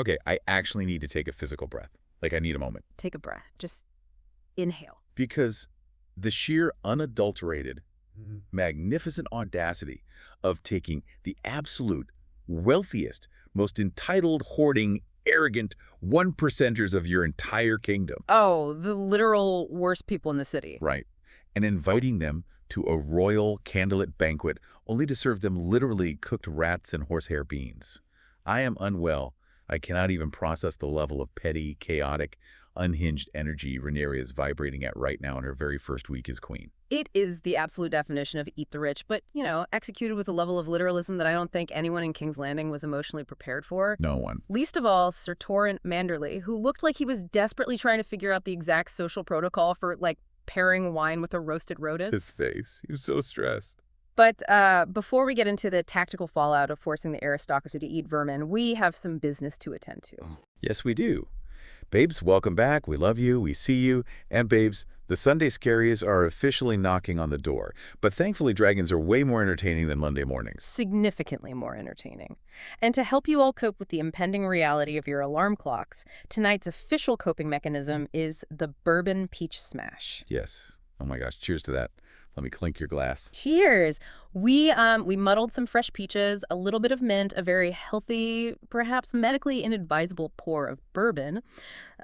Okay, I actually need to take a physical breath. Like, I need a moment. Take a breath. Just inhale. Because the sheer unadulterated, magnificent audacity of taking the absolute wealthiest, most entitled, hoarding, arrogant one-percenters of your entire kingdom. Oh, the literal worst people in the city. Right. And inviting them to a royal candlelit banquet only to serve them literally cooked rats and horsehair beans. I am unwell. I cannot even process the level of petty, chaotic, unhinged energy Rhaenyra is vibrating at right now in her very first week as queen. It is the absolute definition of eat the rich, but, executed with a level of literalism that I don't think anyone in King's Landing was emotionally prepared for. No one. Least of all, Sir Torrent Manderley, who looked like he was desperately trying to figure out the exact social protocol for, pairing wine with a roasted rodent. His face. He was so stressed. But before we get into the tactical fallout of forcing the aristocracy to eat vermin, we have some business to attend to. Yes, we do. Babes, welcome back. We love you. We see you. And babes, the Sunday scaries are officially knocking on the door. But thankfully, dragons are way more entertaining than Monday mornings. Significantly more entertaining. And to help you all cope with the impending reality of your alarm clocks, tonight's official coping mechanism is the bourbon peach smash. Yes. Oh my gosh. Cheers to that. Let me clink your glass. Cheers. We muddled some fresh peaches, a little bit of mint, a very healthy, perhaps medically inadvisable pour of bourbon,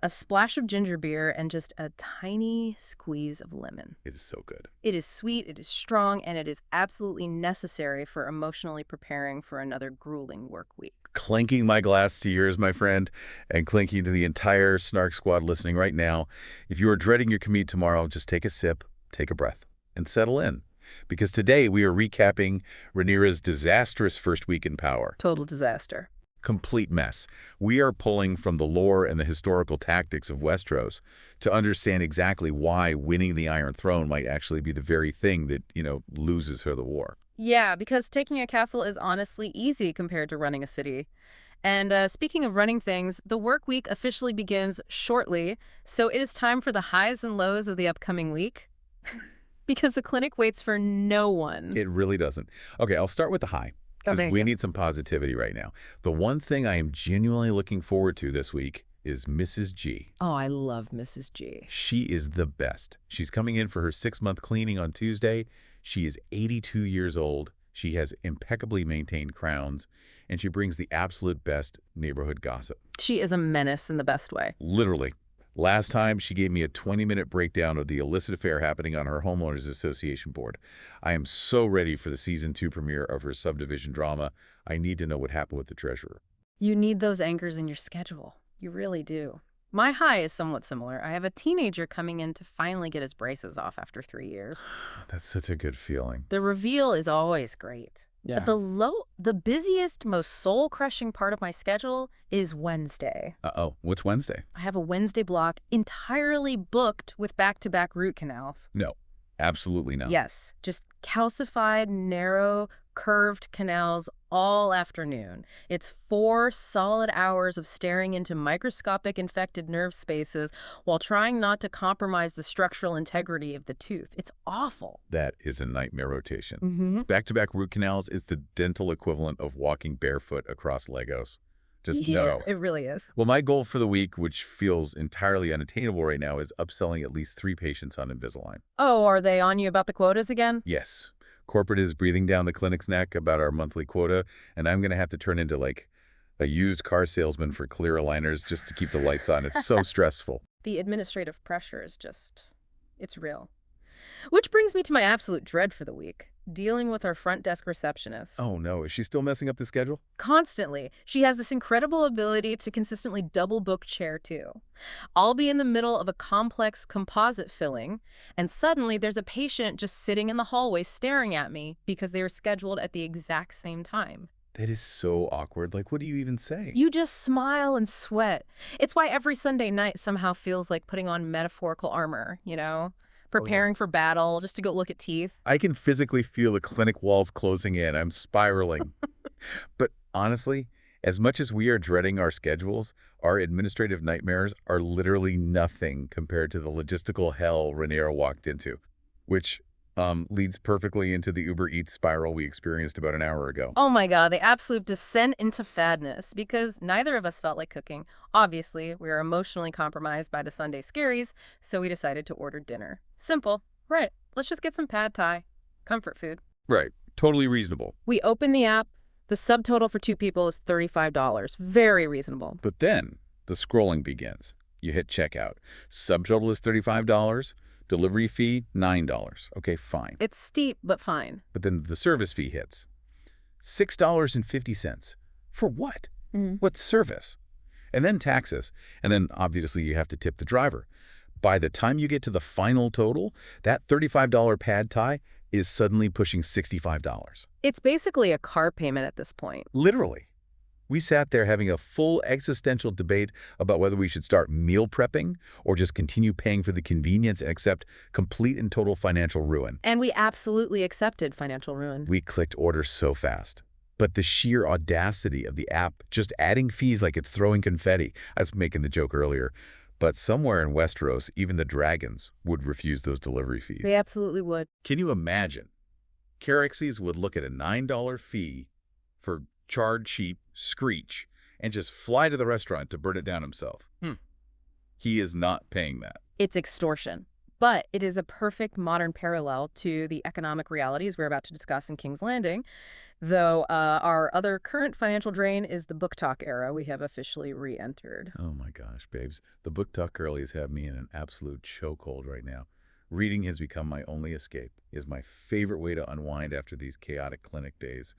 a splash of ginger beer, and just a tiny squeeze of lemon. It is so good. It is sweet, it is strong, and it is absolutely necessary for emotionally preparing for another grueling work week. Clinking my glass to yours, my friend, and clinking to the entire Snark Squad listening right now. If you are dreading your commute tomorrow, just take a sip, take a breath, and settle in. Because today we are recapping Rhaenyra's disastrous first week in power. Total disaster. Complete mess. We are pulling from the lore and the historical tactics of Westeros to understand exactly why winning the Iron Throne might actually be the very thing that, loses her the war. Yeah, because taking a castle is honestly easy compared to running a city. And speaking of running things, the work week officially begins shortly, so it is time for the highs and lows of the upcoming week. Because the clinic waits for no one. It really doesn't. Okay, I'll start with the high, because we need some positivity right now. The one thing I am genuinely looking forward to this week is Mrs. G. Oh, I love Mrs. G. She is the best. She's coming in for her 6-month cleaning on Tuesday. She is 82 years old. She has impeccably maintained crowns, and she brings the absolute best neighborhood gossip. She is a menace in the best way. Literally. Last time, she gave me a 20-minute breakdown of the illicit affair happening on her homeowners association board. I am so ready for the season 2 premiere of her subdivision drama. I need to know what happened with the treasurer. You need those anchors in your schedule. You really do. My high is somewhat similar. I have a teenager coming in to finally get his braces off after 3 years. That's such a good feeling. The reveal is always great. Yeah. But the busiest, most soul-crushing part of my schedule is Wednesday. Uh-oh. What's Wednesday? I have a Wednesday block entirely booked with back-to-back root canals. No. Absolutely not. Yes. Just calcified, narrow, curved canals all afternoon. It's 4 solid hours of staring into microscopic infected nerve spaces while trying not to compromise the structural integrity of the tooth. It's awful. That is a nightmare rotation. Mm-hmm. Back-to-back root canals is the dental equivalent of walking barefoot across Legos. Just no. It really is. Well, my goal for the week, which feels entirely unattainable right now, is upselling at least 3 patients on Invisalign. Oh, are they on you about the quotas again? Yes. Corporate is breathing down the clinic's neck about our monthly quota, and I'm going to have to turn into like a used car salesman for clear aligners just to keep the lights on. It's so stressful. The administrative pressure is it's real. Which brings me to my absolute dread for the week, dealing with our front desk receptionist. Oh no, is she still messing up the schedule? Constantly. She has this incredible ability to consistently double book chair too. I'll be in the middle of a complex composite filling, and suddenly there's a patient just sitting in the hallway staring at me because they were scheduled at the exact same time. That is so awkward. Like, what do you even say? You just smile and sweat. It's why every Sunday night somehow feels like putting on metaphorical armor, preparing for battle, just to go look at teeth. I can physically feel the clinic walls closing in. I'm spiraling. But honestly, as much as we are dreading our schedules, our administrative nightmares are literally nothing compared to the logistical hell Rhaenyra walked into, which, Leads perfectly into the Uber Eats spiral we experienced about an hour ago. Oh my God, the absolute descent into fadness, because neither of us felt like cooking. Obviously, we were emotionally compromised by the Sunday scaries, so we decided to order dinner. Simple. Right, let's just get some pad thai. Comfort food. Right. Totally reasonable. We open the app. The subtotal for 2 people is $35. Very reasonable. But then the scrolling begins. You hit checkout. Subtotal is $35. Delivery fee, $9. Okay, fine. It's steep, but fine. But then the service fee hits. $6.50. For what? What service? And then taxes. And then obviously you have to tip the driver. By the time you get to the final total, that $35 pad thai is suddenly pushing $65. It's basically a car payment at this point. Literally. We sat there having a full existential debate about whether we should start meal prepping or just continue paying for the convenience and accept complete and total financial ruin. And we absolutely accepted financial ruin. We clicked order so fast. But the sheer audacity of the app just adding fees like it's throwing confetti. I was making the joke earlier. But somewhere in Westeros, even the dragons would refuse those delivery fees. They absolutely would. Can you imagine? Caraxes would look at a $9 fee for charred sheep, Screech, and just fly to the restaurant to burn it down himself. He is not paying that. It's extortion. But it is a perfect modern parallel to the economic realities we're about to discuss in King's Landing, though our other current financial drain is the book talk era we have officially re-entered. Oh my gosh, babes. The book talk girlies have me in an absolute chokehold right now. Reading has become my only escape. It is my favorite way to unwind after these chaotic clinic days.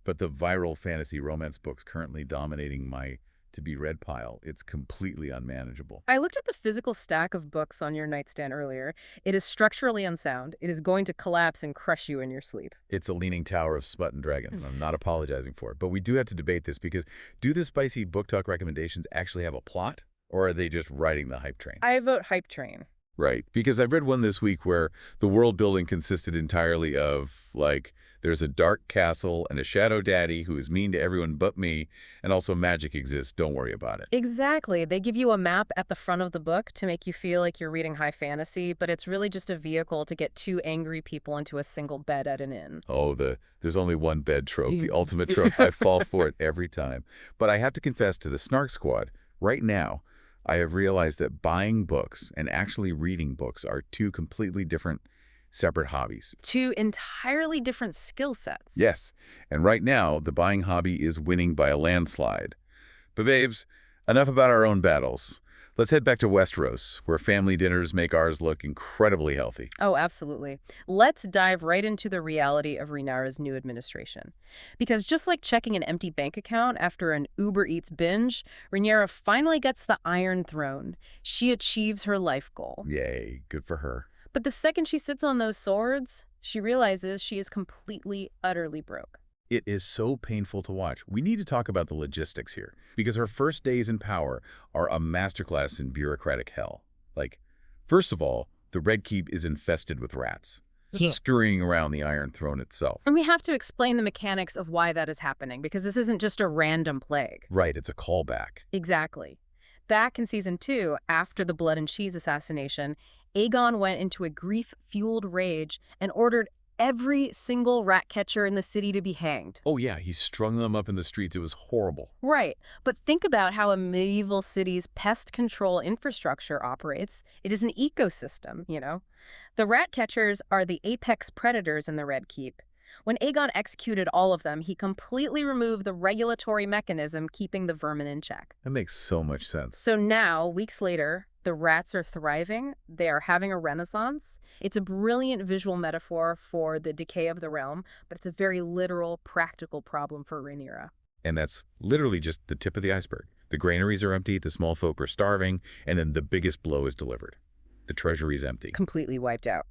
But the viral fantasy romance books currently dominating my to-be-read pile, it's completely unmanageable. I looked at the physical stack of books on your nightstand earlier. It is structurally unsound. It is going to collapse and crush you in your sleep. It's a leaning tower of smut and dragon. I'm not apologizing for it. But we do have to debate this because do the spicy book talk recommendations actually have a plot? Or are they just riding the hype train? I vote hype train. Right. Because I've read one this week where the world building consisted entirely of, like, there's a dark castle and a shadow daddy who is mean to everyone but me, and also magic exists. Don't worry about it. Exactly. They give you a map at the front of the book to make you feel like you're reading high fantasy, but it's really just a vehicle to get 2 angry people into a single bed at an inn. Oh, there's only one bed trope, the ultimate trope. I fall for it every time. But I have to confess to the Snark Squad, right now, I have realized that buying books and actually reading books are 2 completely different separate hobbies. 2 entirely different skill sets. Yes, and right now, the buying hobby is winning by a landslide. But babes, enough about our own battles. Let's head back to Westeros, where family dinners make ours look incredibly healthy. Oh, absolutely. Let's dive right into the reality of Rhaenyra's new administration. Because just like checking an empty bank account after an Uber Eats binge, Rhaenyra finally gets the Iron Throne. She achieves her life goal. Yay, good for her. But the second she sits on those swords, she realizes she is completely, utterly broke. It is so painful to watch. We need to talk about the logistics here, because her first days in power are a masterclass in bureaucratic hell. Like, first of all, the Red Keep is infested with rats, scurrying around the Iron Throne itself. And we have to explain the mechanics of why that is happening, because this isn't just a random plague. Right, it's a callback. Exactly. Back in Season 2, after the Blood and Cheese assassination, Aegon went into a grief-fueled rage and ordered every single rat catcher in the city to be hanged. Oh yeah, he strung them up in the streets. It was horrible. Right. But think about how a medieval city's pest control infrastructure operates. It is an ecosystem, you know. The rat catchers are the apex predators in the Red Keep. When Aegon executed all of them, he completely removed the regulatory mechanism keeping the vermin in check. That makes so much sense. So now, weeks later, the rats are thriving. They are having a renaissance. It's a brilliant visual metaphor for the decay of the realm, but it's a very literal, practical problem for Rhaenyra. And that's literally just the tip of the iceberg. The granaries are empty, the small folk are starving, and then the biggest blow is delivered. The treasury's empty. Completely wiped out.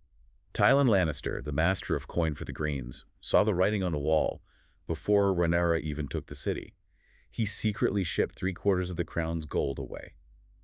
Tywin Lannister, the master of coin for the Greens, saw the writing on the wall before Rhaenyra even took the city. He secretly shipped 3/4 of the crown's gold away.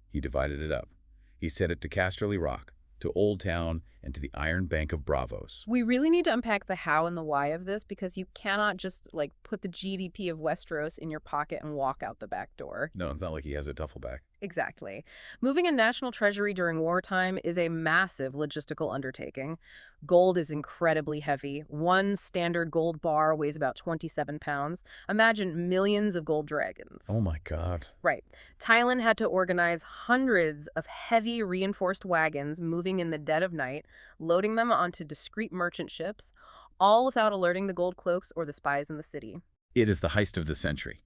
He divided it up. He sent it to Casterly Rock, to Old Town, and to the Iron Bank of Bravos. We really need to unpack the how and the why of this, because you cannot just, put the GDP of Westeros in your pocket and walk out the back door. No, it's not like he has a duffel bag. Exactly. Moving a national treasury during wartime is a massive logistical undertaking. Gold is incredibly heavy. One standard gold bar weighs about 27 pounds. Imagine millions of gold dragons. Oh my God. Right. Tylan had to organize hundreds of heavy reinforced wagons moving in the dead of night, loading them onto discreet merchant ships, all without alerting the gold cloaks or the spies in the city. It is the heist of the century.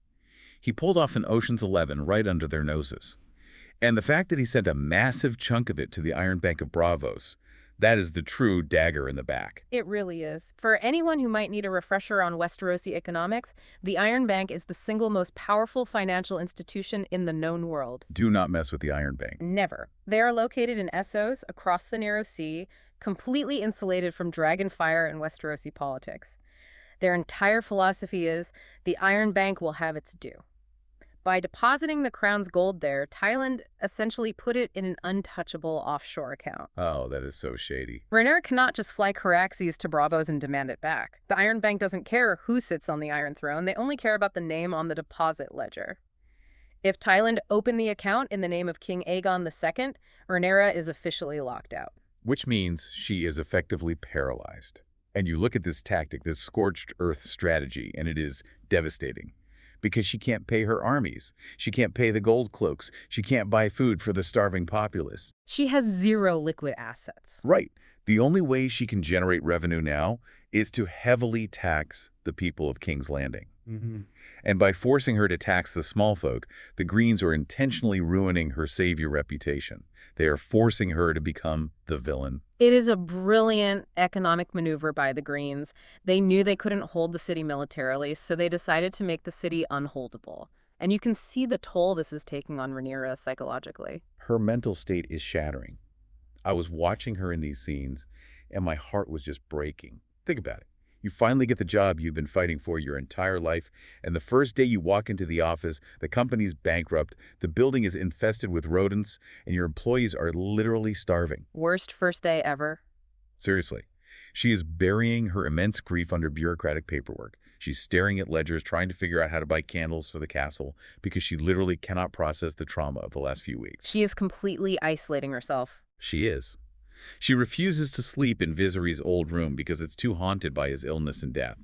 He pulled off an Ocean's 11 right under their noses. And the fact that he sent a massive chunk of it to the Iron Bank of Bravos, that is the true dagger in the back. It really is. For anyone who might need a refresher on Westerosi economics, the Iron Bank is the single most powerful financial institution in the known world. Do not mess with the Iron Bank. Never. They are located in Essos, across the Narrow Sea, completely insulated from dragon fire and Westerosi politics. Their entire philosophy is the Iron Bank will have its due. By depositing the crown's gold there, Tylan essentially put it in an untouchable offshore account. Oh, that is so shady. Rhaenyra cannot just fly Caraxes to Bravos and demand it back. The Iron Bank doesn't care who sits on the Iron Throne. They only care about the name on the deposit ledger. If Tylan opened the account in the name of King Aegon II, Rhaenyra is officially locked out. Which means she is effectively paralyzed. And you look at this tactic, this scorched earth strategy, and it is devastating. Because she can't pay her armies. She can't pay the gold cloaks. She can't buy food for the starving populace. She has zero liquid assets. Right. The only way she can generate revenue now is to heavily tax the people of King's Landing. And by forcing her to tax the small folk, the Greens are intentionally ruining her savior reputation. They are forcing her to become the villain. It is a brilliant economic maneuver by the Greens. They knew they couldn't hold the city militarily, so they decided to make the city unholdable. And you can see the toll this is taking on Rhaenyra psychologically. Her mental state is shattering. I was watching her in these scenes, and my heart was just breaking. Think about it. You finally get the job you've been fighting for your entire life, and the first day you walk into the office, the company's bankrupt, the building is infested with rodents, and your employees are literally starving. Worst first day ever. Seriously. She is burying her immense grief under bureaucratic paperwork. She's staring at ledgers, trying to figure out how to buy candles for the castle, because she literally cannot process the trauma of the last few weeks. She is completely isolating herself. She is. She refuses to sleep in Viserys' old room because it's too haunted by his illness and death.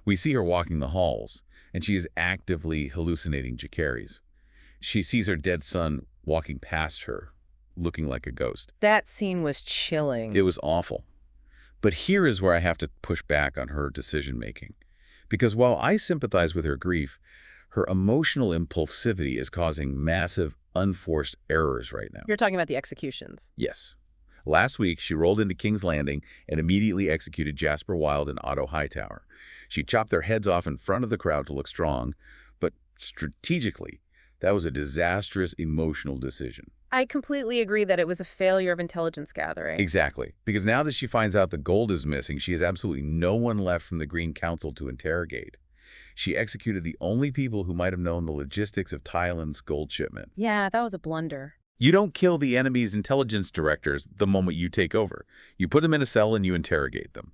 We see her walking the halls, and she is actively hallucinating Jacaerys. She sees her dead son walking past her, looking like a ghost. That scene was chilling. It was awful. But here is where I have to push back on her decision-making. Because while I sympathize with her grief, her emotional impulsivity is causing massive, unforced errors right now. You're talking about the executions. Yes. Last week, she rolled into King's Landing and immediately executed Jasper Wilde and Otto Hightower. She chopped their heads off in front of the crowd to look strong, but strategically, that was a disastrous emotional decision. I completely agree that it was a failure of intelligence gathering. Exactly. Because now that she finds out the gold is missing, she has absolutely no one left from the Green Council to interrogate. She executed the only people who might have known the logistics of Tylan's gold shipment. Yeah, that was a blunder. You don't kill the enemy's intelligence directors the moment you take over. You put them in a cell and you interrogate them.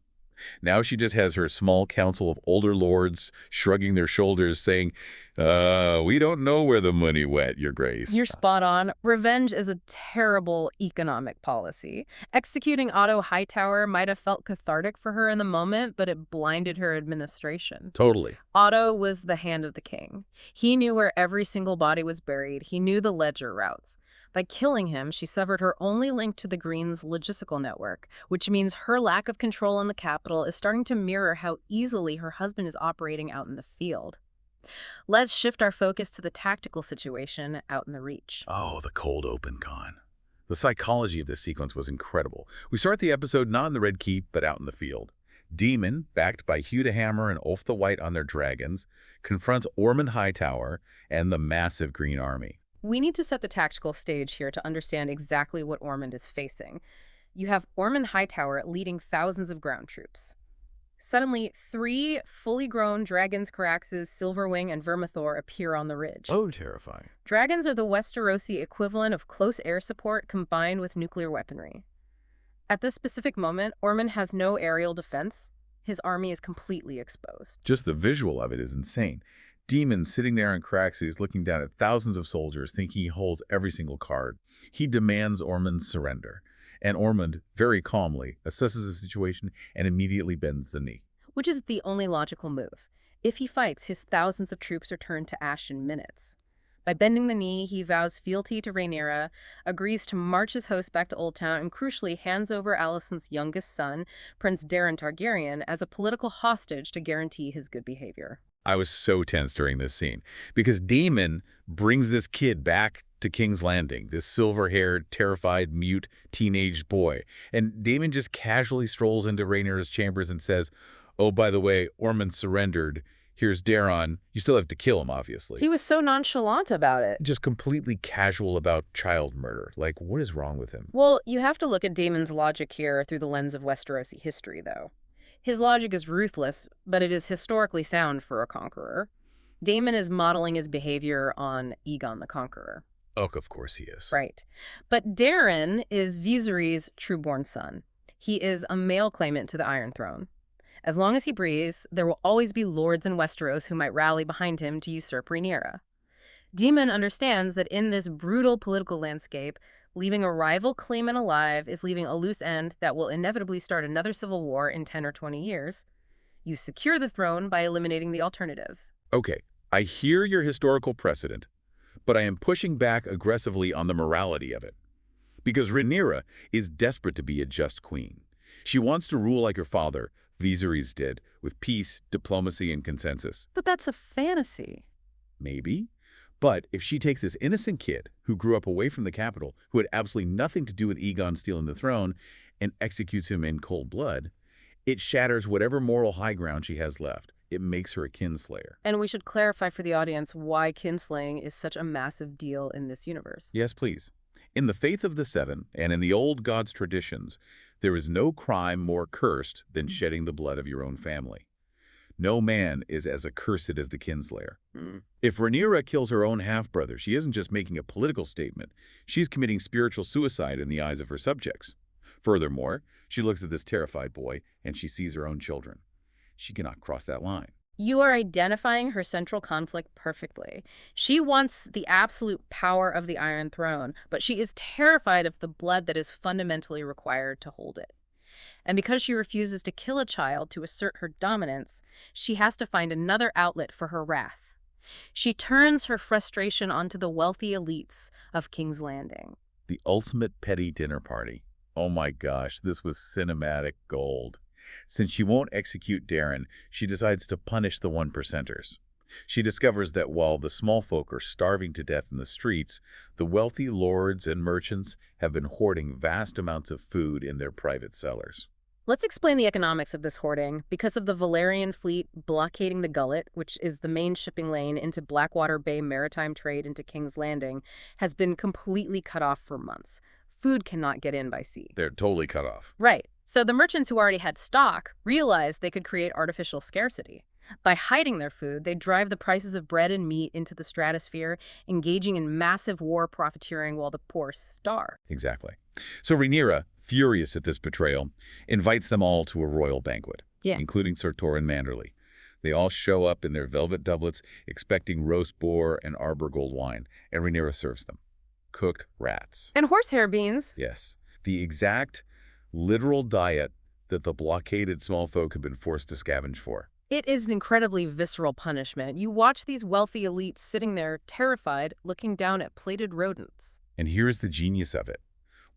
Now she just has her small council of older lords shrugging their shoulders saying, we don't know where the money went, Your Grace. You're spot on. Revenge is a terrible economic policy. Executing Otto Hightower might have felt cathartic for her in the moment, but it blinded her administration. Totally. Otto was the hand of the king. He knew where every single body was buried. He knew the ledger routes. By killing him, she severed her only link to the Greens' logistical network, which means her lack of control in the capital is starting to mirror how easily her husband is operating out in the field. Let's shift our focus to the tactical situation out in the Reach. Oh, the cold open, Con. The psychology of this sequence was incredible. We start the episode not in the Red Keep, but out in the field. Daemon, backed by Hugh the Hammer and Ulf the White on their dragons, confronts Ormond Hightower and the massive Green Army. We need to set the tactical stage here to understand exactly what Ormond is facing. You have Ormond Hightower leading thousands of ground troops. Suddenly, 3 fully grown dragons, Caraxes, Silverwing, and Vermithor appear on the ridge. Oh, terrifying. Dragons are the Westerosi equivalent of close air support combined with nuclear weaponry. At this specific moment, Ormond has no aerial defense. His army is completely exposed. Just the visual of it is insane. Demon sitting there in Craxes looking down at thousands of soldiers thinking he holds every single card. He demands Ormond's surrender. And Ormond, very calmly, assesses the situation and immediately bends the knee. Which is the only logical move. If he fights, his thousands of troops are turned to ash in minutes. By bending the knee, he vows fealty to Rhaenyra, agrees to march his host back to Old Town, and crucially hands over Alicent's youngest son, Prince Daeron Targaryen, as a political hostage to guarantee his good behavior. I was so tense during this scene because Daemon brings this kid back to King's Landing, this silver-haired, terrified, mute, teenage boy. And Daemon just casually strolls into Rhaenyra's chambers and says, "Oh, by the way, Ormond surrendered. Here's Daeron. You still have to kill him, obviously." He was so nonchalant about it. Just completely casual about child murder. Like, what is wrong with him? Well, you have to look at Daemon's logic here through the lens of Westerosi history, though. His logic is ruthless, but it is historically sound for a conqueror. Daemon is modeling his behavior on Aegon the Conqueror. Oh, of course he is. Right. But Daeron is Viserys' true-born son. He is a male claimant to the Iron Throne. As long as he breathes, there will always be lords in Westeros who might rally behind him to usurp Rhaenyra. Daemon understands that in this brutal political landscape, leaving a rival claimant alive is leaving a loose end that will inevitably start another civil war in 10 or 20 years. You secure the throne by eliminating the alternatives. Okay, I hear your historical precedent, but I am pushing back aggressively on the morality of it. Because Rhaenyra is desperate to be a just queen. She wants to rule like her father, Viserys, did, with peace, diplomacy, and consensus. But that's a fantasy. Maybe. But if she takes this innocent kid who grew up away from the capital, who had absolutely nothing to do with Aegon stealing the throne, and executes him in cold blood, it shatters whatever moral high ground she has left. It makes her a kinslayer. And we should clarify for the audience why kinslaying is such a massive deal in this universe. Yes, please. In the faith of the Seven, and in the old gods' traditions, there is no crime more cursed than shedding the blood of your own family. No man is as accursed as the kinslayer. If Rhaenyra kills her own half-brother, she isn't just making a political statement. She's committing spiritual suicide in the eyes of her subjects. Furthermore, she looks at this terrified boy, and she sees her own children. She cannot cross that line. You are identifying her central conflict perfectly. She wants the absolute power of the Iron Throne, but she is terrified of the blood that is fundamentally required to hold it. And because she refuses to kill a child to assert her dominance, she has to find another outlet for her wrath. She turns her frustration onto the wealthy elites of King's Landing. The ultimate petty dinner party. Oh my gosh, this was cinematic gold. Since she won't execute Daeron, she decides to punish the 1%ers. She discovers that while the small folk are starving to death in the streets, the wealthy lords and merchants have been hoarding vast amounts of food in their private cellars. Let's explain the economics of this hoarding. Because of the Velaryon fleet blockading the Gullet, which is the main shipping lane into Blackwater Bay maritime trade into King's Landing, has been completely cut off for months. Food cannot get in by sea. They're totally cut off. Right. So the merchants who already had stock realized they could create artificial scarcity. By hiding their food, they drive the prices of bread and meat into the stratosphere, engaging in massive war profiteering while the poor starve. Exactly. So Rhaenyra, furious at this betrayal, invites them all to a royal banquet, including Sir Torrhen Manderly. They all show up in their velvet doublets, expecting roast boar and arbor gold wine, and Rhaenyra serves them. Cooked rats. And horsehair beans. Yes. The exact, literal diet that the blockaded small folk have been forced to scavenge for. It is an incredibly visceral punishment. You watch these wealthy elites sitting there, terrified, looking down at plated rodents. And here's the genius of it.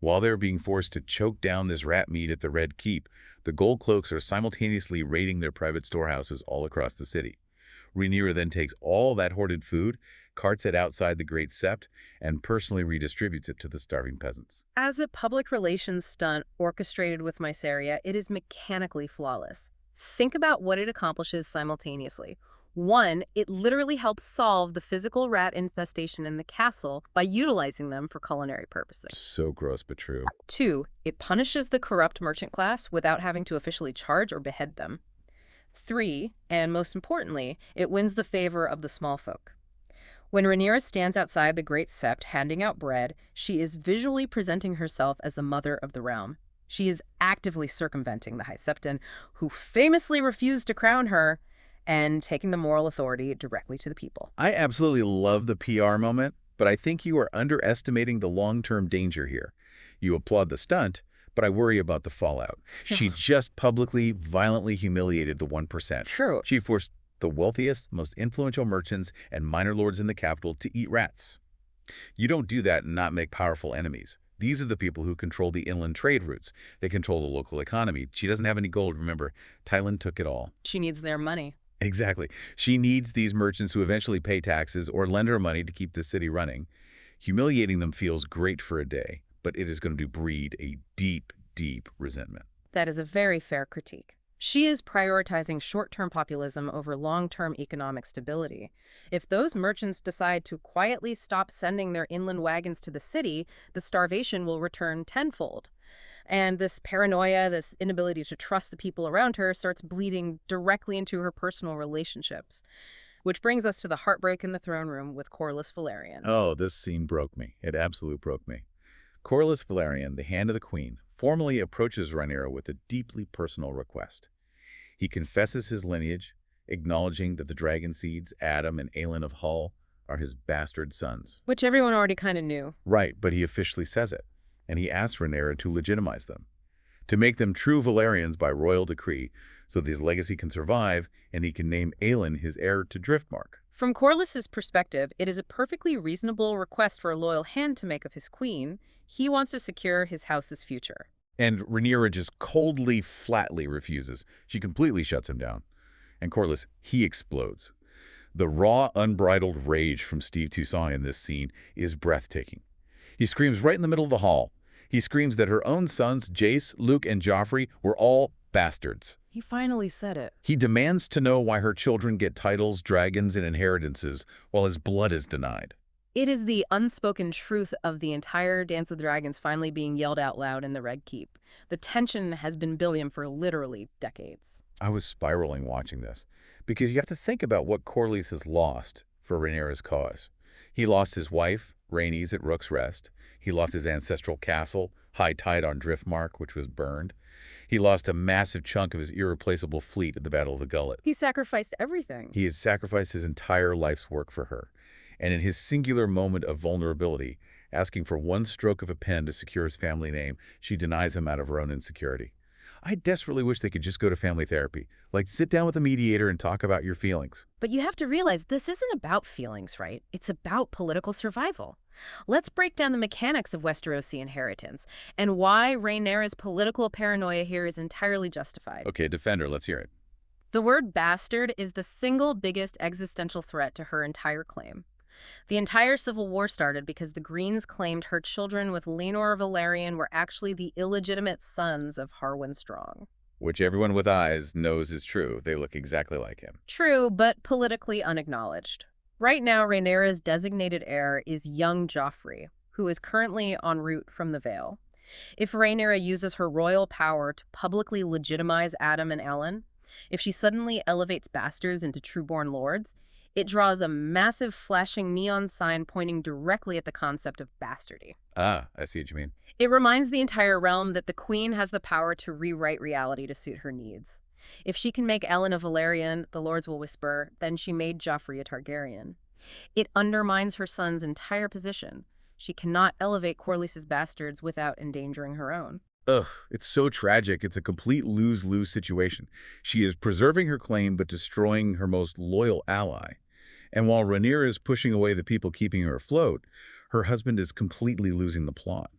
While they're being forced to choke down this rat meat at the Red Keep, the Gold Cloaks are simultaneously raiding their private storehouses all across the city. Rhaenyra then takes all that hoarded food, carts it outside the Great Sept, and personally redistributes it to the starving peasants. As a public relations stunt orchestrated with Mysaria, it is mechanically flawless. Think about what it accomplishes simultaneously. One, it literally helps solve the physical rat infestation in the castle by utilizing them for culinary purposes. So gross but true. Two, it punishes the corrupt merchant class without having to officially charge or behead them. Three, and most importantly, it wins the favor of the small folk. When Rhaenyra stands outside the Great Sept handing out bread, she is visually presenting herself as the mother of the realm. She is actively circumventing the High Septon, who famously refused to crown her, and taking the moral authority directly to the people. I absolutely love the PR moment, but I think you are underestimating the long-term danger here. You applaud the stunt, but I worry about the fallout. She just publicly, violently humiliated the 1%. True. She forced the wealthiest, most influential merchants and minor lords in the capital to eat rats. You don't do that and not make powerful enemies. These are the people who control the inland trade routes. They control the local economy. She doesn't have any gold, remember. Thailand took it all. She needs their money. Exactly. She needs these merchants who eventually pay taxes or lend her money to keep the city running. Humiliating them feels great for a day, but it is going to breed a deep, deep resentment. That is a very fair critique. She is prioritizing short-term populism over long-term economic stability. If those merchants decide to quietly stop sending their inland wagons to the city, the starvation will return tenfold. And this paranoia, this inability to trust the people around her, starts bleeding directly into her personal relationships. Which brings us to the heartbreak in the throne room with Corlys Velaryon. Oh, this scene broke me. It absolutely broke me. Corlys Velaryon, the Hand of the Queen, formally approaches Rhaenyra with a deeply personal request. He confesses his lineage, acknowledging that the dragon seeds, Addam and Alyn of Hull, are his bastard sons. Which everyone already kind of knew. Right, but he officially says it, and he asks Rhaenyra to legitimize them, to make them true Velaryons by royal decree, so that his legacy can survive and he can name Alyn his heir to Driftmark. From Corlys's perspective, it is a perfectly reasonable request for a loyal hand to make of his queen. He wants to secure his house's future. And Rhaenyra just coldly, flatly refuses. She completely shuts him down. And Corlys, he explodes. The raw, unbridled rage from Steve Toussaint in this scene is breathtaking. He screams right in the middle of the hall. He screams that her own sons, Jace, Luke, and Joffrey, were all bastards. He finally said it. He demands to know why her children get titles, dragons, and inheritances, while his blood is denied. It is the unspoken truth of the entire Dance of the Dragons finally being yelled out loud in the Red Keep. The tension has been building for literally decades. I was spiraling watching this, because you have to think about what Corlys has lost for Rhaenyra's cause. He lost his wife, Rhaenys at Rook's Rest. He lost his ancestral castle, High Tide on Driftmark, which was burned. He lost a massive chunk of his irreplaceable fleet at the Battle of the Gullet. He sacrificed everything. He has sacrificed his entire life's work for her. And in his singular moment of vulnerability, asking for one stroke of a pen to secure his family name, she denies him out of her own insecurity. I desperately wish they could just go to family therapy. Like, sit down with a mediator and talk about your feelings. But you have to realize this isn't about feelings, right? It's about political survival. Let's break down the mechanics of Westerosi inheritance and why Rhaenyra's political paranoia here is entirely justified. Okay, defender, let's hear it. The word bastard is the single biggest existential threat to her entire claim. The entire Civil War started because the Greens claimed her children with Laenor Velaryon were actually the illegitimate sons of Harwin Strong. Which everyone with eyes knows is true. They look exactly like him. True, but politically unacknowledged. Right now, Rhaenyra's designated heir is young Joffrey, who is currently en route from the Vale. If Rhaenyra uses her royal power to publicly legitimize Addam and Alyn, if she suddenly elevates bastards into true-born lords, it draws a massive flashing neon sign pointing directly at the concept of bastardy. Ah, I see what you mean. It reminds the entire realm that the queen has the power to rewrite reality to suit her needs. If she can make Alyn a Velaryon, the lords will whisper, then she made Joffrey a Targaryen. It undermines her son's entire position. She cannot elevate Corlys's bastards without endangering her own. Ugh, it's so tragic. It's a complete lose-lose situation. She is preserving her claim but destroying her most loyal ally. And while Rhaenyra is pushing away the people keeping her afloat, her husband is completely losing the plot.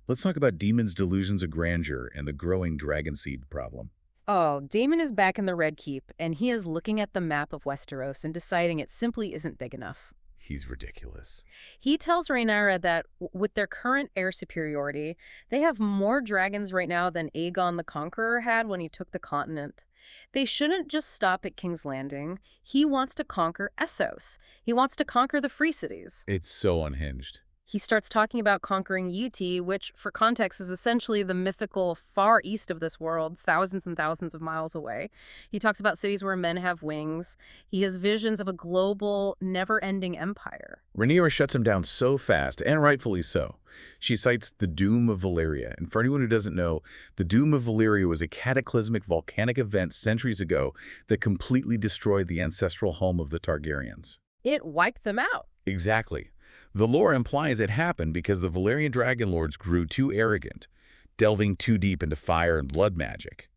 Let's talk about Daemon's delusions of grandeur and the growing dragon seed problem. Oh, Daemon is back in the Red Keep, and he is looking at the map of Westeros and deciding it simply isn't big enough. He's ridiculous. He tells Rhaenyra that with their current air superiority, they have more dragons right now than Aegon the Conqueror had when he took the continent. They shouldn't just stop at King's Landing. He wants to conquer Essos. He wants to conquer the Free Cities. It's so unhinged. He starts talking about conquering Yiti, which, for context, is essentially the mythical far east of this world, thousands and thousands of miles away. He talks about cities where men have wings. He has visions of a global, never-ending empire. Rhaenyra shuts him down so fast, and rightfully so. She cites the Doom of Valyria, and for anyone who doesn't know, the Doom of Valyria was a cataclysmic volcanic event centuries ago that completely destroyed the ancestral home of the Targaryens. It wiped them out. Exactly. The lore implies it happened because the Valyrian dragon lords grew too arrogant, delving too deep into fire and blood magic.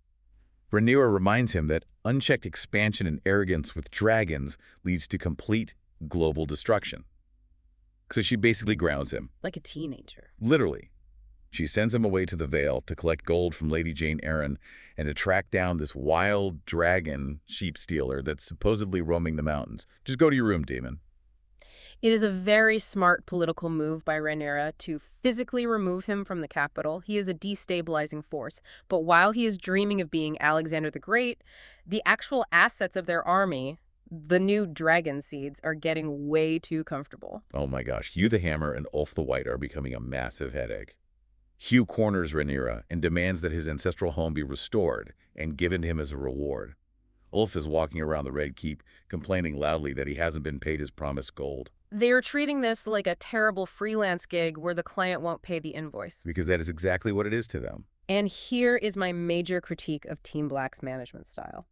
Rhaenyra reminds him that unchecked expansion and arrogance with dragons leads to complete global destruction. So she basically grounds him. Like a teenager. Literally. She sends him away to the Vale to collect gold from Lady Jane Arryn and to track down this wild dragon sheep stealer that's supposedly roaming the mountains. Just go to your room, demon. It is a very smart political move by Rhaenyra to physically remove him from the capital. He is a destabilizing force. But while he is dreaming of being Alexander the Great, the actual assets of their army, the new dragon seeds, are getting way too comfortable. Oh my gosh, Hugh the Hammer and Ulf the White are becoming a massive headache. Hugh corners Rhaenyra and demands that his ancestral home be restored and given to him as a reward. Ulf is walking around the Red Keep, complaining loudly that he hasn't been paid his promised gold. They are treating this like a terrible freelance gig where the client won't pay the invoice. Because that is exactly what it is to them. And here is my major critique of Team Black's management style.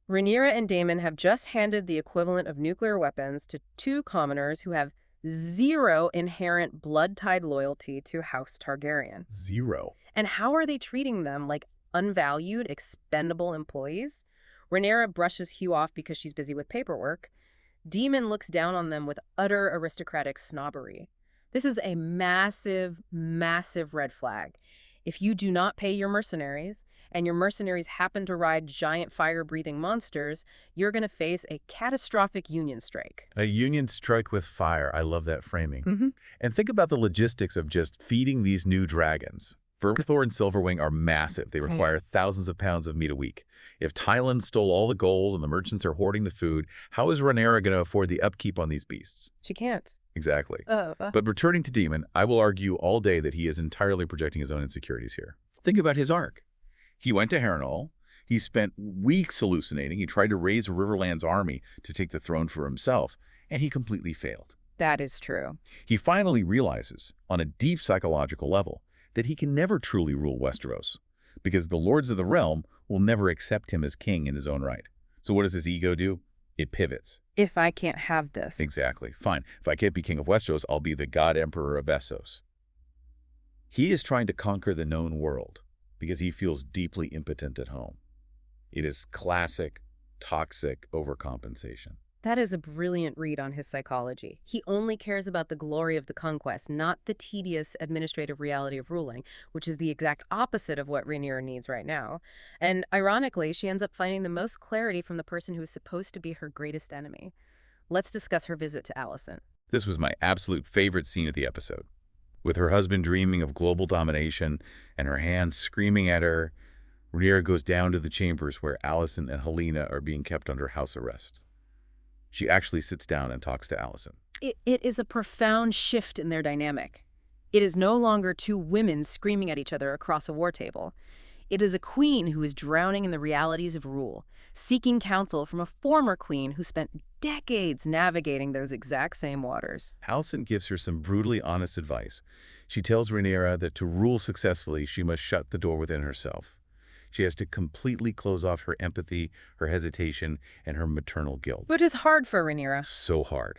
Rhaenyra and Daemon have just handed the equivalent of nuclear weapons to two commoners who have zero inherent blood-tied loyalty to House Targaryen. Zero. And how are they treating them like unvalued, expendable employees? Rhaenyra brushes Hugh off because she's busy with paperwork. Daemon looks down on them with utter aristocratic snobbery. This is a massive, massive red flag. If you do not pay your mercenaries, and your mercenaries happen to ride giant fire-breathing monsters, you're going to face a catastrophic union strike. A union strike with fire. I love that framing. And think about the logistics of just feeding these new dragons. Vermithor and Silverwing are massive. They require thousands of pounds of meat a week. If Tylan stole all the gold and the merchants are hoarding the food, how is Rhaenyra going to afford the upkeep on these beasts? She can't. Exactly. But returning to Daemon, I will argue all day that he is entirely projecting his own insecurities here. Think about his arc. He went to Harrenhal. He spent weeks hallucinating. He tried to raise Riverland's army to take the throne for himself, and he completely failed. That is true. He finally realizes, on a deep psychological level, that he can never truly rule Westeros, because the lords of the realm will never accept him as king in his own right. So what does his ego do? It pivots. If I can't have this. Exactly. Fine. If I can't be king of Westeros, I'll be the god emperor of Essos. He is trying to conquer the known world because he feels deeply impotent at home. It is classic, toxic overcompensation. That is a brilliant read on his psychology. He only cares about the glory of the conquest, not the tedious administrative reality of ruling, which is the exact opposite of what Rhaenyra needs right now. And ironically, she ends up finding the most clarity from the person who is supposed to be her greatest enemy. Let's discuss her visit to Alicent. This was my absolute favorite scene of the episode. With her husband dreaming of global domination and her hands screaming at her, Rhaenyra goes down to the chambers where Alicent and Helena are being kept under house arrest. She actually sits down and talks to Alicent. It is a profound shift in their dynamic. It is no longer two women screaming at each other across a war table. It is a queen who is drowning in the realities of rule, seeking counsel from a former queen who spent decades navigating those exact same waters. Alicent gives her some brutally honest advice. She tells Rhaenyra that to rule successfully, she must shut the door within herself. She has to completely close off her empathy, her hesitation, and her maternal guilt. Which is hard for Rhaenyra. So hard.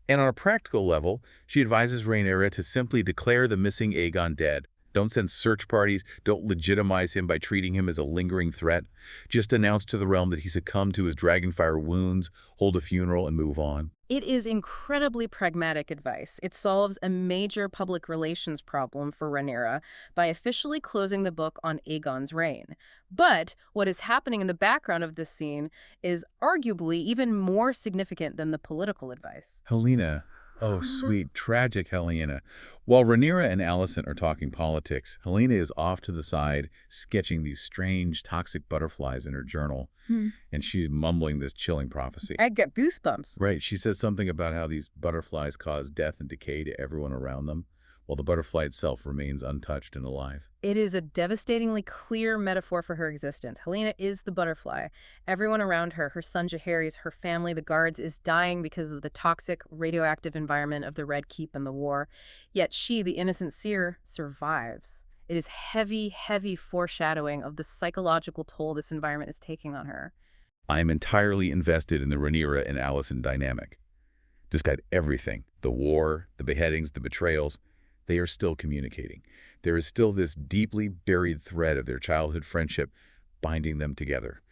And on a practical level, she advises Rhaenyra to simply declare the missing Aegon dead. Don't send search parties. Don't legitimize him by treating him as a lingering threat. Just announce to the realm that he succumbed to his dragonfire wounds, hold a funeral, and move on. It is incredibly pragmatic advice. It solves a major public relations problem for Rhaenyra by officially closing the book on Aegon's reign. But what is happening in the background of this scene is arguably even more significant than the political advice. Helena, Oh, sweet, tragic Helena. While Rhaenyra and Alicent are talking politics, Helena is off to the side, sketching these strange, toxic butterflies in her journal, Hmm. and she's mumbling this chilling prophecy. I get goosebumps. Right, she says something about how these butterflies cause death and decay to everyone around them, while the butterfly itself remains untouched and alive. It is a devastatingly clear metaphor for her existence. Helena is the butterfly. Everyone around her, her son Jaehaerys, her family, the guards, is dying because of the toxic, radioactive environment of the Red Keep and the war. Yet she, the innocent seer, survives. It is heavy, heavy foreshadowing of the psychological toll this environment is taking on her. I am entirely invested in the Rhaenyra and Alicent dynamic. Despite everything, the war, the beheadings, the betrayals, they are still communicating. There is still this deeply buried thread of their childhood friendship binding them together.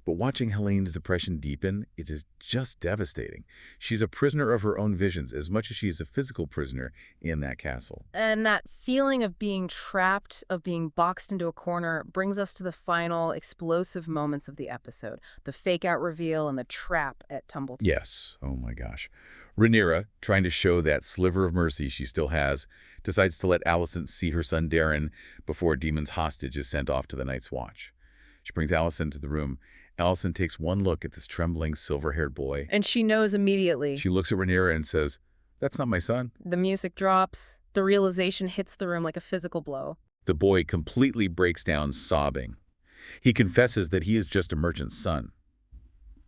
But watching Helene's depression deepen, it is just devastating. She's a prisoner of her own visions as much as she is a physical prisoner in that castle. And that feeling of being trapped, of being boxed into a corner, brings us to the final explosive moments of the episode. The fake-out reveal and the trap at Tumbleton. Yes, oh my gosh. Rhaenyra, trying to show that sliver of mercy she still has, decides to let Alicent see her son Daeron before Daemon's hostage is sent off to the Night's Watch. She brings Alicent to the room. Alicent takes one look at this trembling, silver-haired boy. And she knows immediately. She looks at Rhaenyra and says, "That's not my son." The music drops. The realization hits the room like a physical blow. The boy completely breaks down, sobbing. He confesses that he is just a merchant's son.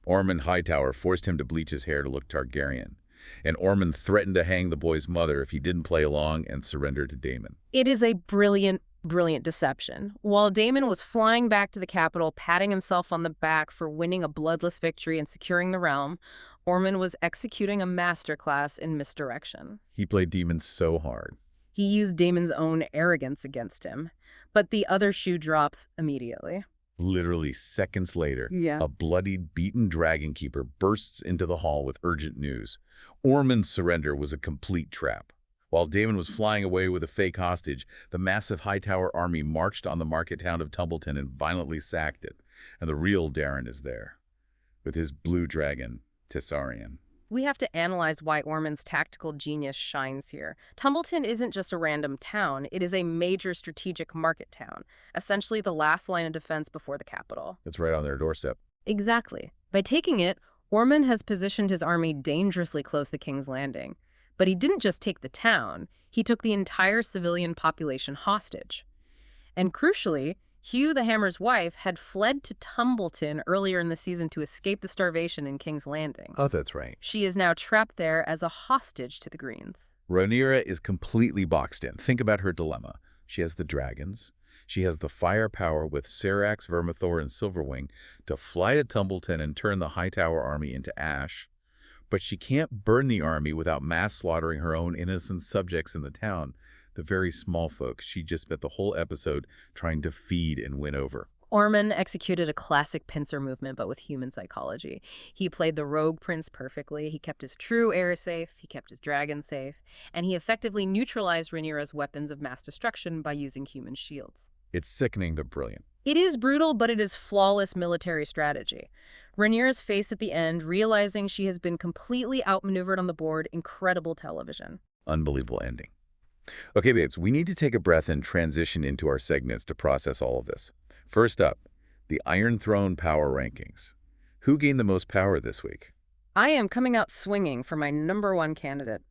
Ormond Hightower forced him to bleach his hair to look Targaryen, and Ormond threatened to hang the boy's mother if he didn't play along and surrender to Daemon. It is a brilliant, brilliant deception. While Daemon was flying back to the capital, patting himself on the back for winning a bloodless victory and securing the realm, Ormond was executing a masterclass in misdirection. He played Daemon so hard. He used Daemon's own arrogance against him, but the other shoe drops immediately. Literally seconds later, a bloodied, beaten dragon keeper bursts into the hall with urgent news. Ormond's surrender was a complete trap. While Daemon was flying away with a fake hostage, the massive Hightower army marched on the market town of Tumbleton and violently sacked it. And the real Daeron is there, with his blue dragon, Tessarion. We have to analyze why Ormond's tactical genius shines here. Tumbleton isn't just a random town, it is a major strategic market town, essentially the last line of defense before the capital. It's right on their doorstep. Exactly. By taking it, Ormond has positioned his army dangerously close to King's Landing. But he didn't just take the town, he took the entire civilian population hostage. And crucially, Hugh the Hammer's wife had fled to Tumbleton earlier in the season to escape the starvation in King's Landing. Oh, that's right. She is now trapped there as a hostage to the Greens. Rhaenyra is completely boxed in. Think about her dilemma. She has the dragons. She has the firepower with Syrax, Vermithor, and Silverwing to fly to Tumbleton and turn the Hightower army into ash. But she can't burn the army without mass slaughtering her own innocent subjects in the town, the very small folk she just spent the whole episode trying to feed and win over. Ormond executed a classic pincer movement, but with human psychology. He played the rogue prince perfectly, he kept his true heir safe, he kept his dragon safe, and he effectively neutralized Rhaenyra's weapons of mass destruction by using human shields. It's sickening but brilliant. It is brutal, but it is flawless military strategy. Rhaenyra's face at the end, realizing she has been completely outmaneuvered on the board, incredible television. Unbelievable ending. Okay, babes, we need to take a breath and transition into our segments to process all of this. First up, the Iron Throne power rankings. Who gained the most power this week? I am coming out swinging for my #1 candidate,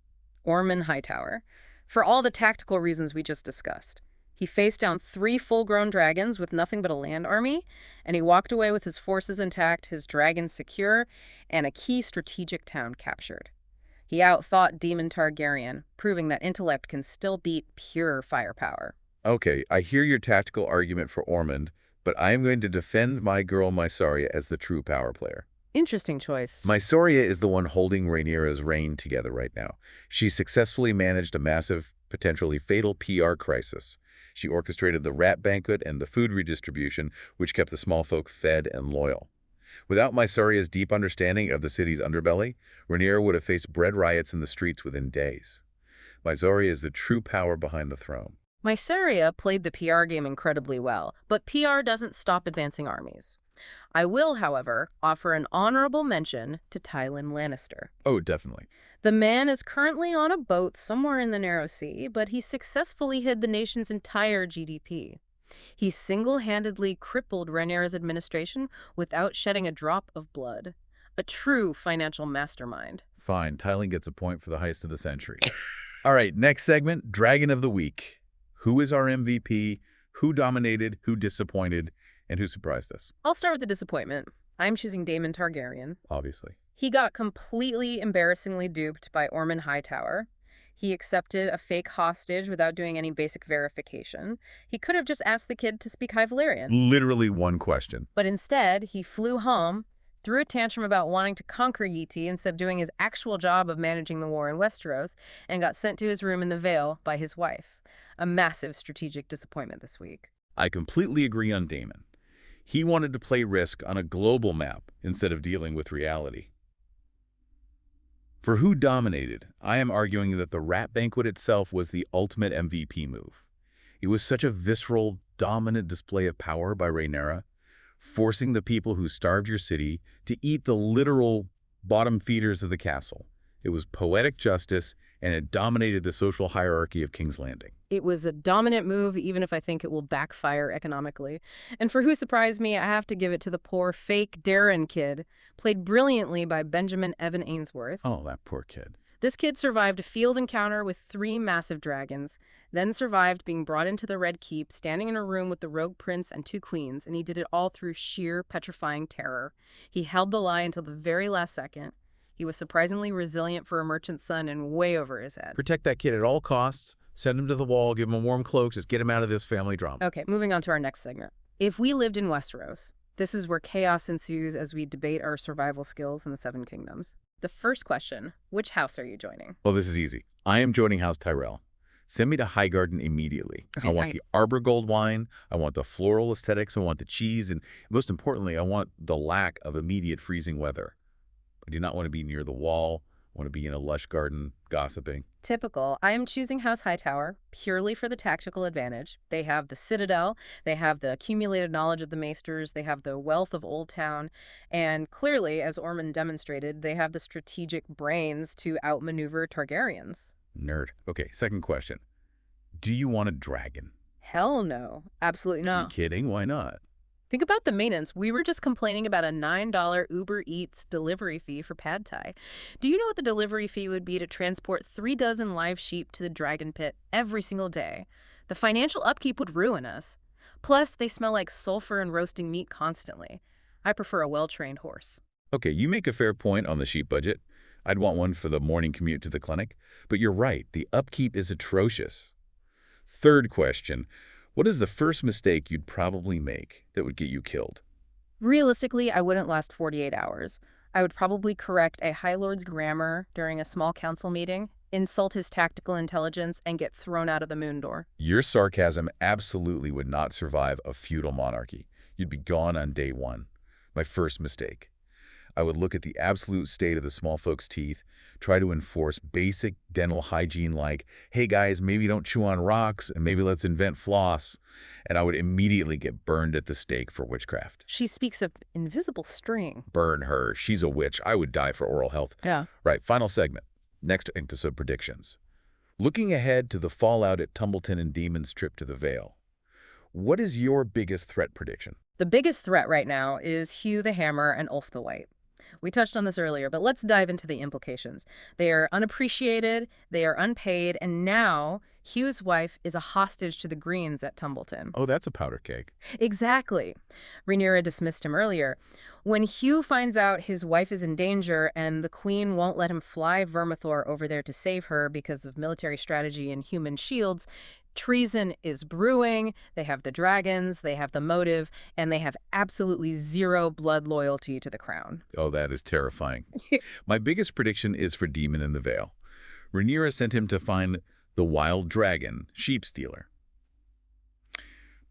Ormond Hightower, for all the tactical reasons we just discussed. He faced down 3 full-grown dragons with nothing but a land army, and he walked away with his forces intact, his dragons secure, and a key strategic town captured. He outthought Daemon Targaryen, proving that intellect can still beat pure firepower. Okay, I hear your tactical argument for Ormond, but I am going to defend my girl Mysaria as the true power player. Interesting choice. Mysaria is the one holding Rhaenyra's reign together right now. She successfully managed a massive, potentially fatal PR crisis. She orchestrated the rat banquet and the food redistribution, which kept the small folk fed and loyal. Without Mysaria's deep understanding of the city's underbelly, Rhaenyra would have faced bread riots in the streets within days. Mysaria is the true power behind the throne. Mysaria played the PR game incredibly well, but PR doesn't stop advancing armies. I will, however, offer an honorable mention to Tywin Lannister. Oh, definitely. The man is currently on a boat somewhere in the Narrow Sea, but he successfully hid the nation's entire GDP. He single-handedly crippled Rhaenyra's administration without shedding a drop of blood. A true financial mastermind. Fine, Tywin gets a point for the heist of the century. All right, next segment, Dragon of the Week. Who is our MVP? Who dominated? Who disappointed? And who surprised us? I'll start with the disappointment. I'm choosing Daemon Targaryen. Obviously. He got completely embarrassingly duped by Ormond Hightower. He accepted a fake hostage without doing any basic verification. He could have just asked the kid to speak High Valyrian. Literally one question. But instead, he flew home, threw a tantrum about wanting to conquer Yeti instead of doing his actual job of managing the war in Westeros, and got sent to his room in the Vale by his wife. A massive strategic disappointment this week. I completely agree on Daemon. He wanted to play Risk on a global map instead of dealing with reality. For who dominated, I am arguing that the rat banquet itself was the ultimate MVP move. It was such a visceral, dominant display of power by Rhaenyra, forcing the people who starved your city to eat the literal bottom feeders of the castle. It was poetic justice, and it dominated the social hierarchy of King's Landing. It was a dominant move, even if I think it will backfire economically. And for who surprised me, I have to give it to the poor fake Darren kid, played brilliantly by Benjamin Evan Ainsworth. Oh, that poor kid. This kid survived a field encounter with 3 massive dragons, then survived being brought into the Red Keep, standing in a room with the rogue prince and 2 queens, and he did it all through sheer petrifying terror. He held the lie until the very last second. He was surprisingly resilient for a merchant's son and way over his head. Protect that kid at all costs. Send him to the wall, give him a warm cloak, just get him out of this family drama. Okay, moving on to our next segment. If we lived in Westeros, this is where chaos ensues as we debate our survival skills in the 7 Kingdoms. The first question, which house are you joining? Well, this is easy. I am joining House Tyrell. Send me to Highgarden immediately. I want the Arbor Gold wine, I want the floral aesthetics, I want the cheese, and most importantly, I want the lack of immediate freezing weather. I do not want to be near the wall. I want to be in a lush garden, gossiping. Typical. I am choosing House Hightower purely for the tactical advantage. They have the Citadel, they have the accumulated knowledge of the Maesters, they have the wealth of Old Town, and clearly, as Ormond demonstrated, they have the strategic brains to outmaneuver Targaryens. Nerd. Okay, second question. Do you want a dragon? Hell no. Absolutely Are you not. kidding? Why not? Think about the maintenance. We were just complaining about a $9 Uber Eats delivery fee for pad thai. Do you know what the delivery fee would be to transport 3 dozen live sheep to the dragon pit every single day? The financial upkeep would ruin us. Plus, they smell like sulfur and roasting meat constantly. I prefer a well-trained horse. Okay, you make a fair point on the sheep budget. I'd want one for the morning commute to the clinic. But you're right, the upkeep is atrocious. Third question. What is the first mistake you'd probably make that would get you killed? Realistically, I wouldn't last 48 hours. I would probably correct a High Lord's grammar during a small council meeting, insult his tactical intelligence, and get thrown out of the moon door. Your sarcasm absolutely would not survive a feudal monarchy. You'd be gone on day 1. My first mistake. I would look at the absolute state of the small folks' teeth, try to enforce basic dental hygiene like, hey guys, maybe don't chew on rocks, and maybe let's invent floss. And I would immediately get burned at the stake for witchcraft. She speaks of invisible string. Burn her. She's a witch. I would die for oral health. Yeah. Right, final segment. Next episode predictions. Looking ahead to the fallout at Tumbleton and Daemon's trip to the Vale. What is your biggest threat prediction? The biggest threat right now is Hugh the Hammer and Ulf the White. We touched on this earlier, but let's dive into the implications. They are unappreciated, they are unpaid, and now Hugh's wife is a hostage to the Greens at Tumbleton. Oh, that's a powder keg. Exactly. Rhaenyra dismissed him earlier. When Hugh finds out his wife is in danger and the Queen won't let him fly Vermithor over there to save her because of military strategy and human shields, treason is brewing. They have the dragons, they have the motive, and they have absolutely zero blood loyalty to the crown. Oh, that is terrifying. My biggest prediction is for Daemon in the Vale. Rhaenyra sent him to find the wild dragon, sheep stealer.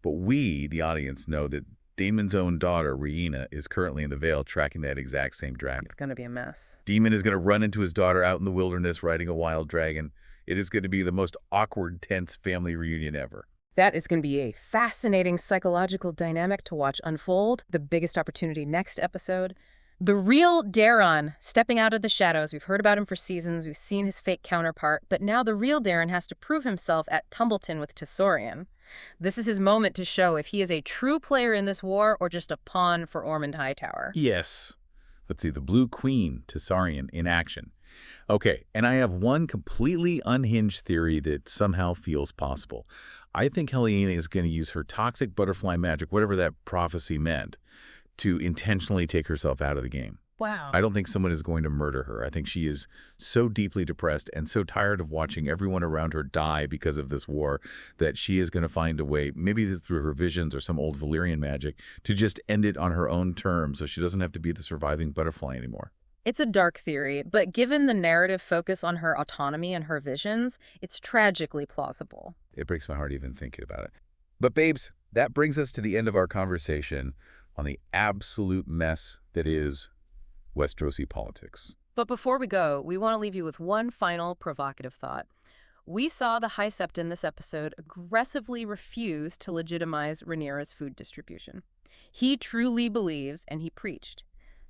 But we, the audience, know that Daemon's own daughter, Rhaenyra, is currently in the Vale tracking that exact same dragon. It's going to be a mess. Daemon is going to run into his daughter out in the wilderness riding a wild dragon. It is going to be the most awkward, tense family reunion ever. That is going to be a fascinating psychological dynamic to watch unfold. The biggest opportunity next episode. The real Daron stepping out of the shadows. We've heard about him for seasons. We've seen his fake counterpart. But now the real Daron has to prove himself at Tumbleton with Tessorian. This is his moment to show if he is a true player in this war or just a pawn for Ormond Hightower. Yes. Let's see, the Blue Queen, Tessarion, in action. Okay, and I have one completely unhinged theory that somehow feels possible. I think Helena is going to use her toxic butterfly magic, whatever that prophecy meant, to intentionally take herself out of the game. Wow. I don't think someone is going to murder her. I think she is so deeply depressed and so tired of watching everyone around her die because of this war that she is going to find a way, maybe through her visions or some old Valyrian magic, to just end it on her own terms so she doesn't have to be the surviving butterfly anymore. It's a dark theory, but given the narrative focus on her autonomy and her visions, it's tragically plausible. It breaks my heart even thinking about it. But babes, that brings us to the end of our conversation on the absolute mess that is Westerosi politics. But before we go, we want to leave you with one final provocative thought. We saw the High Sept in this episode aggressively refuse to legitimize Rhaenyra's food distribution. He truly believes, and he preached,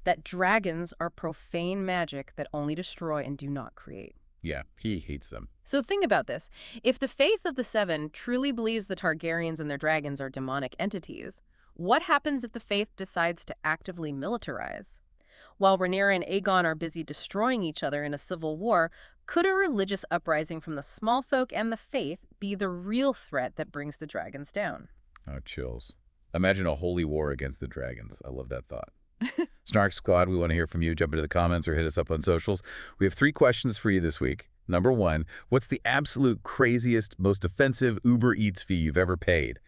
that dragons are profane magic that only destroy and do not create. Yeah, he hates them. So think about this. If the Faith of the Seven truly believes the Targaryens and their dragons are demonic entities, what happens if the Faith decides to actively militarize? While Rhaenyra and Aegon are busy destroying each other in a civil war, could a religious uprising from the small folk and the Faith be the real threat that brings the dragons down? Oh, chills. Imagine a holy war against the dragons. I love that thought. Snark Squad, we want to hear from you. Jump into the comments or hit us up on socials. We have 3 questions for you this week. Number 1, what's the absolute craziest, most offensive Uber Eats fee you've ever paid?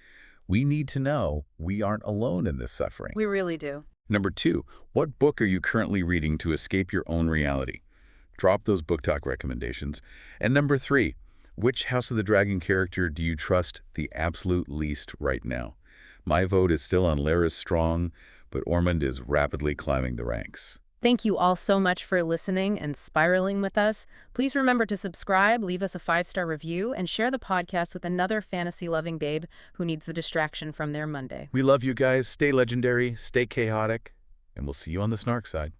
We need to know we aren't alone in this suffering. We really do. Number 2, what book are you currently reading to escape your own reality? Drop those book talk recommendations. And number 3, which House of the Dragon character do you trust the absolute least right now? My vote is still on Larys Strong, but Ormond is rapidly climbing the ranks. Thank you all so much for listening and spiraling with us. Please remember to subscribe, leave us a 5-star review, and share the podcast with another fantasy-loving babe who needs the distraction from their Monday. We love you guys. Stay legendary, stay chaotic, and we'll see you on the Snark side.